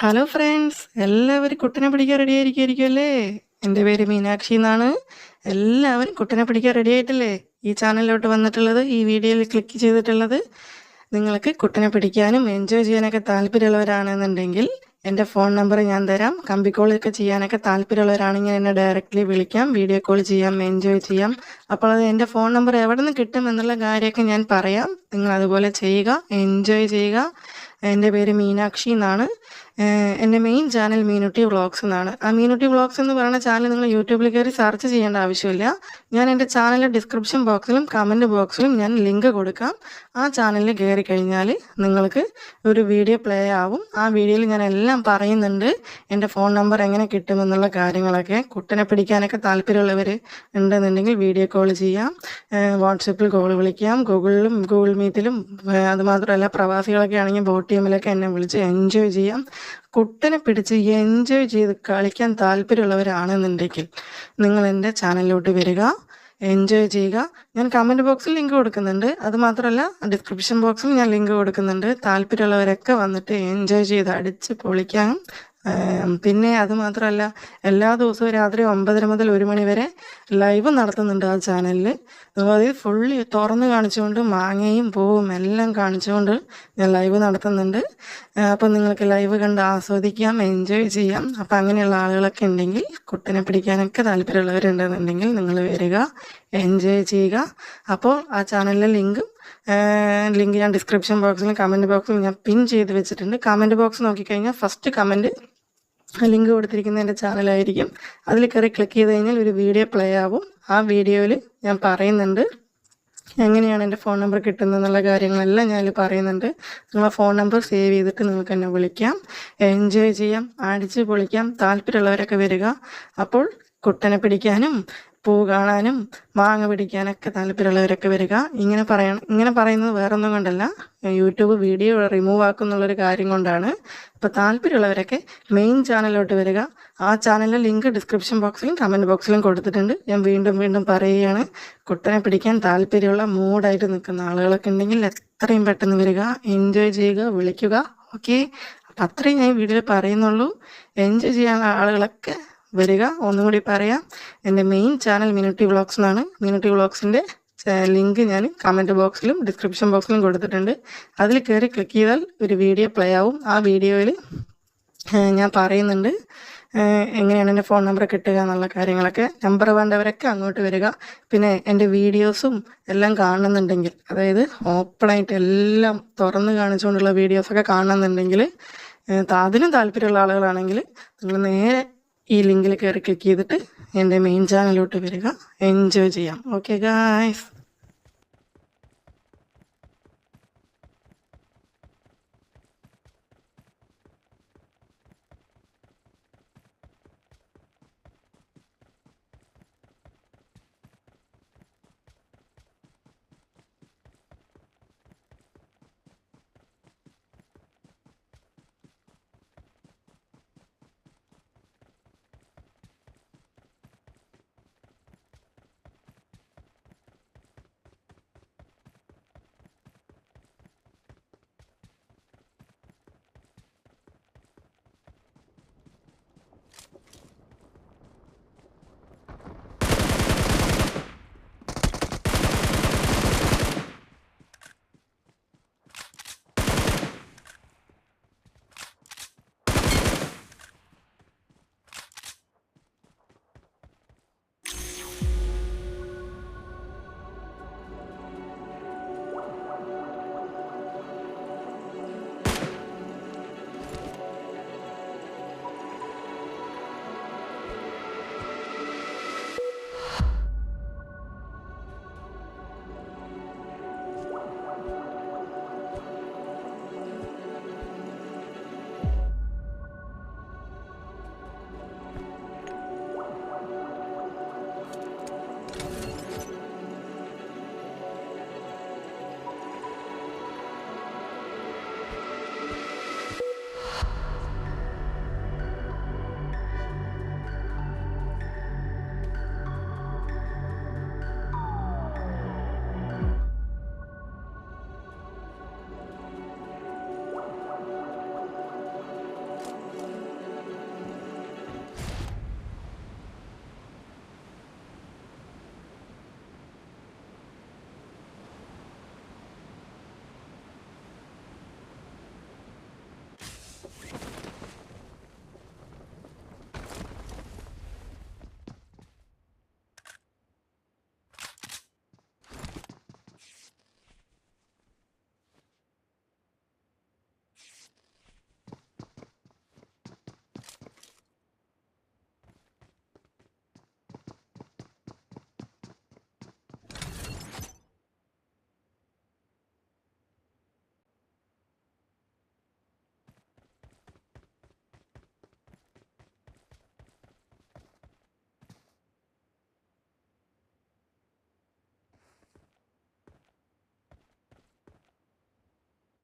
Hello friends, എല്ലാവരും കുട്ടനെ പിടിക്കാൻ ready ആയിരിക്കുമല്ലേ? എൻ്റെ പേര് മീനാക്ഷി എന്നാണ്. എല്ലാവരും കുട്ടനെ പിടിക്കാൻ റെഡി ആയിട്ടില്ലേ? ഈ ചാനലിലോട്ട് വന്നിട്ടുള്ളത്, ഈ വീഡിയോയിൽ ക്ലിക്ക് ചെയ്തിട്ടുള്ളത് നിങ്ങൾക്ക് കുട്ടനെ പിടിക്കാനും എൻജോയ് ചെയ്യാനൊക്കെ താല്പര്യമുള്ളവരാണെന്നുണ്ടെങ്കിൽ എൻ്റെ ഫോൺ നമ്പർ ഞാൻ തരാം. കമ്പിക്കോളൊക്കെ ചെയ്യാനൊക്കെ താല്പര്യമുള്ളവരാണെങ്കിൽ എന്നെ ഡയറക്റ്റ്ലി വിളിക്കാം, വീഡിയോ കോൾ ചെയ്യാം, എൻജോയ് ചെയ്യാം. അപ്പോൾ അത് എൻ്റെ ഫോൺ നമ്പർ എവിടെ നിന്ന് കിട്ടും എന്നുള്ള കാര്യമൊക്കെ ഞാൻ പറയാം. നിങ്ങൾ അതുപോലെ ചെയ്യുക, എൻജോയ് ചെയ്യുക. എൻ്റെ പേര് മീനാക്ഷി എന്നാണ്. എൻ്റെ മെയിൻ ചാനൽ മീനുട്ടി വ്ളോഗ്സ് എന്നാണ്. ആ മീനുട്ടി വ്ളോഗ്സ് എന്ന് പറയുന്ന ചാനൽ നിങ്ങൾ യൂട്യൂബിൽ കയറി സെർച്ച് ചെയ്യേണ്ട ആവശ്യമില്ല. ഞാൻ എൻ്റെ ചാനലിൻ്റെ ഡിസ്ക്രിപ്ഷൻ ബോക്സിലും കമൻറ്റ് ബോക്സിലും ഞാൻ ലിങ്ക് കൊടുക്കാം. ആ ചാനലിൽ കയറി കഴിഞ്ഞാൽ നിങ്ങൾക്ക് ഒരു വീഡിയോ പ്ലേ ആവും. ആ വീഡിയോയിൽ ഞാൻ എല്ലാം പറയുന്നുണ്ട്. എൻ്റെ ഫോൺ നമ്പർ എങ്ങനെ കിട്ടുമെന്നുള്ള കാര്യങ്ങളൊക്കെ. കുട്ടനെ പിടിക്കാനൊക്കെ താല്പര്യമുള്ളവർ ഉണ്ടെന്നുണ്ടെങ്കിൽ വീഡിയോ കോൾ ചെയ്യാം, വാട്സപ്പിൽ കോൾ വിളിക്കാം, ഗൂഗിൾ മീറ്റിലും. അതുമാത്രമല്ല, പ്രവാസികളൊക്കെ ആണെങ്കിൽ ബോട്ട് ടീമിലൊക്കെ എന്നെ വിളിച്ച് എൻജോയ് ചെയ്യാം. കുട്ടനെ പിടിച്ച് എൻജോയ് ചെയ്ത് കളിക്കാൻ താല്പര്യമുള്ളവരാണെന്നുണ്ടെങ്കിൽ നിങ്ങൾ എൻ്റെ ചാനലിലോട്ട് വരിക, എൻജോയ് ചെയ്യുക. ഞാൻ കമൻറ്റ് ബോക്സിൽ ലിങ്ക് കൊടുക്കുന്നുണ്ട്. അതുമാത്രമല്ല, ഡിസ്ക്രിപ്ഷൻ ബോക്സിൽ ഞാൻ ലിങ്ക് കൊടുക്കുന്നുണ്ട്. താല്പര്യമുള്ളവരൊക്കെ വന്നിട്ട് എൻജോയ് ചെയ്ത് അടിച്ച് പൊളിക്കാം. പിന്നെ അതുമാത്രമല്ല, എല്ലാ ദിവസവും രാത്രി 9:30 മുതൽ 1 മണി വരെ ലൈവ് നടത്തുന്നുണ്ട് ആ ചാനലിൽ. അതായത് ഫുള്ളി തുറന്ന് കാണിച്ചുകൊണ്ട് മാങ്ങയും പൂവും എല്ലാം കാണിച്ചുകൊണ്ട് ഞാൻ ലൈവ് നടത്തുന്നുണ്ട്. അപ്പം നിങ്ങൾക്ക് ലൈവ് കണ്ട് ആസ്വദിക്കാം, എൻജോയ് ചെയ്യാം. അപ്പം അങ്ങനെയുള്ള ആളുകളൊക്കെ ഉണ്ടെങ്കിൽ, കുട്ടനെ പിടിക്കാനൊക്കെ താല്പര്യമുള്ളവരുണ്ടെന്നുണ്ടെങ്കിൽ നിങ്ങൾ വരിക, എൻജോയ് ചെയ്യുക. അപ്പോൾ ആ ചാനലിലെ ലിങ്ക് ഞാൻ ഡിസ്ക്രിപ്ഷൻ ബോക്സിലും കമൻറ്റ് ബോക്സിലും ഞാൻ പിൻ ചെയ്ത് വെച്ചിട്ടുണ്ട്. കമൻറ്റ് ബോക്സ് നോക്കിക്കഴിഞ്ഞാൽ ഫസ്റ്റ് കമൻറ്റ് ലിങ്ക് കൊടുത്തിരിക്കുന്ന എൻ്റെ ചാനലായിരിക്കും. അതിൽ കയറി ക്ലിക്ക് ചെയ്ത് കഴിഞ്ഞാൽ ഒരു വീഡിയോ പ്ലേ ആവും. ആ വീഡിയോയിൽ ഞാൻ പറയുന്നുണ്ട് എങ്ങനെയാണ് എൻ്റെ ഫോൺ നമ്പർ കിട്ടുന്നതെന്നുള്ള കാര്യങ്ങളെല്ലാം ഞാൻ പറയുന്നുണ്ട്. നിങ്ങളെ ഫോൺ നമ്പർ സേവ് ചെയ്തിട്ട് നിങ്ങൾക്ക് എന്നെ വിളിക്കാം, എൻജോയ് ചെയ്യാം, അടിച്ച് പൊളിക്കാം. താല്പര്യമുള്ളവരൊക്കെ വരിക. അപ്പോൾ കുട്ടനെ പിടിക്കാനും പൂ കാണാനും മാങ്ങ പിടിക്കാനൊക്കെ താല്പര്യമുള്ളവരൊക്കെ വരിക. ഇങ്ങനെ പറയുന്നത് വേറൊന്നും കൊണ്ടല്ല, യൂട്യൂബ് വീഡിയോ റിമൂവ് ആക്കുന്നുള്ളൊരു കാര്യം കൊണ്ടാണ്. അപ്പോൾ താല്പര്യമുള്ളവരൊക്കെ മെയിൻ ചാനലിലോട്ട് വരിക. ആ ചാനലിലെ ലിങ്ക് ഡിസ്ക്രിപ്ഷൻ ബോക്സിലും കമൻറ്റ് ബോക്സിലും കൊടുത്തിട്ടുണ്ട്. ഞാൻ വീണ്ടും പറയുകയാണ്, കുട്ടനെ പിടിക്കാൻ താല്പര്യമുള്ള മൂഡായിട്ട് നിൽക്കുന്ന ആളുകളൊക്കെ ഉണ്ടെങ്കിൽ എത്രയും പെട്ടെന്ന് വരിക, എൻജോയ് ചെയ്യുക, വിളിക്കുക. ഓക്കെ, അപ്പം അത്രയും ഞാൻ വീഡിയോയിൽ പറയുന്നുള്ളൂ. എൻജോയ് ചെയ്യാനുള്ള ആളുകളൊക്കെ വരിക. ഒന്നും കൂടി പറയാം, എൻ്റെ മെയിൻ ചാനൽ മീനുട്ടി വ്ളോഗ്സ് എന്നാണ്. മീനുട്ടി വ്ളോഗ്സിൻ്റെ ലിങ്ക് ഞാൻ കമൻറ്റ് ബോക്സിലും ഡിസ്ക്രിപ്ഷൻ ബോക്സിലും കൊടുത്തിട്ടുണ്ട്. അതിൽ കയറി ക്ലിക്ക് ചെയ്താൽ ഒരു വീഡിയോ പ്ലേ ആവും. ആ വീഡിയോയിൽ ഞാൻ പറയുന്നുണ്ട് എങ്ങനെയാണ് എൻ്റെ ഫോൺ നമ്പർ കിട്ടുക എന്നുള്ള കാര്യങ്ങളൊക്കെ. നമ്പർ വേണ്ടവരൊക്കെ അങ്ങോട്ട് വരിക. പിന്നെ എൻ്റെ വീഡിയോസും എല്ലാം കാണുന്നുണ്ടെങ്കിൽ, അതായത് ഓപ്പണായിട്ട് എല്ലാം തുറന്ന് കാണിച്ചുകൊണ്ടുള്ള വീഡിയോസൊക്കെ കാണുന്നുണ്ടെങ്കിൽ, അതിനും താല്പര്യമുള്ള ആളുകളാണെങ്കിൽ നിങ്ങൾ നേരെ ഈ ലിങ്കിൽ കയറി ക്ലിക്ക് ചെയ്തിട്ട് എൻ്റെ മെയിൻ ചാനലിലോട്ട് വരിക, എൻജോയ് ചെയ്യാം. Okay guys.